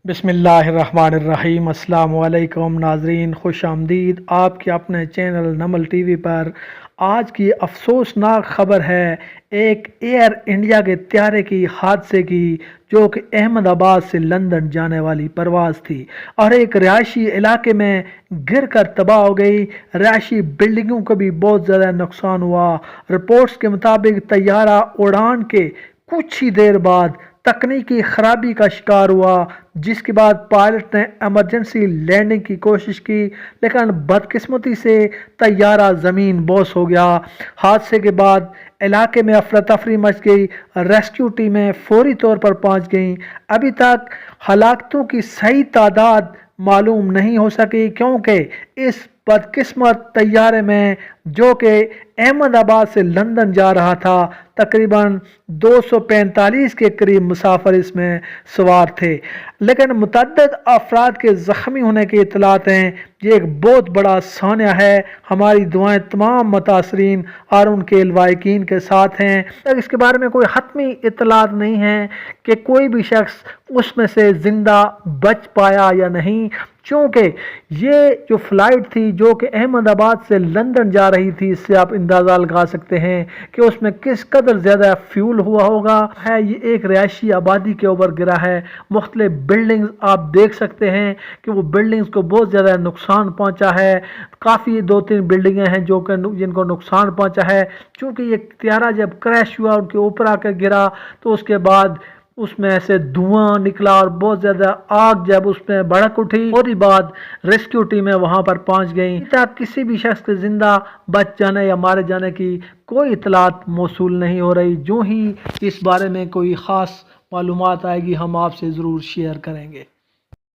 बिस्मिल्लाहिर्रहमानिर्रहीम। अस्सलाम वालेकुम नाजरीन, खुश आमदीद आप के अपने चैनल नमल टीवी पर। आज की अफसोसनाक खबर है एक एयर इंडिया के त्यारे की हादसे की, जो कि अहमदाबाद से लंदन जाने वाली परवाज़ थी और एक रिहायशी इलाके में गिर कर तबाह हो गई। रिहायशी बिल्डिंगों को भी बहुत ज़्यादा नुकसान हुआ। रिपोर्ट्स के मुताबिक तैयारा उड़ान के कुछ ही देर बाद तकनीकी खराबी का शिकार हुआ, जिसके बाद पायलट ने एमरजेंसी लैंडिंग की कोशिश की, लेकिन बदकिस्मती से तैयारा ज़मीन बोस हो गया। हादसे के बाद इलाके में अफरा तफरी मच गई। रेस्क्यू टीमें फौरी तौर पर पहुंच गईं। अभी तक हलाकतों की सही तादाद मालूम नहीं हो सकी, क्योंकि इस बदकिस्मत तैयारे में, जो कि अहमदाबाद से लंदन जा रहा था, तकरीबन 245 के करीब मुसाफिर इसमें सवार थे, लेकिन मुतअद्दिद अफराद के ज़ख्मी होने की इतलात हैं। ये एक बहुत बड़ा सान्या है। हमारी दुआएं तमाम मुतासरीन और उनके लवाहिकीन के साथ हैं। तक इसके बारे में कोई हतमी इतलात नहीं है कि कोई भी शख्स उसमें से ज़िंदा बच पाया या नहीं, क्योंकि ये जो फ़्लाइट थी जो कि अहमदाबाद से लंदन जा रही थी, इससे आप अंदाज़ा लगा सकते हैं कि उसमें किस कदर ज़्यादा फ्यूल हुआ होगा। है ये एक रिहायशी आबादी के ऊपर गिरा है। मुख्तलिफ बिल्डिंग्स आप देख सकते हैं कि वो बिल्डिंग्स को बहुत ज़्यादा नुकसान पहुंचा है। काफ़ी 2-3 बिल्डिंगें हैं जो कि जिनको नुकसान पहुंचा है, क्योंकि ये त्यारा जब क्रैश हुआ उनके ऊपर आकर गिरा तो उसके बाद उसमें से धुआं निकला और बहुत ज़्यादा आग जब उसमें भड़क उठी, और बाद रेस्क्यू टीमें वहां पर पहुंच गईं। तक किसी भी शख्स के जिंदा बच जाने या मारे जाने की कोई इतलात मौसूल नहीं हो रही। जो ही इस बारे में कोई ख़ास मालूमात आएगी हम आपसे ज़रूर शेयर करेंगे।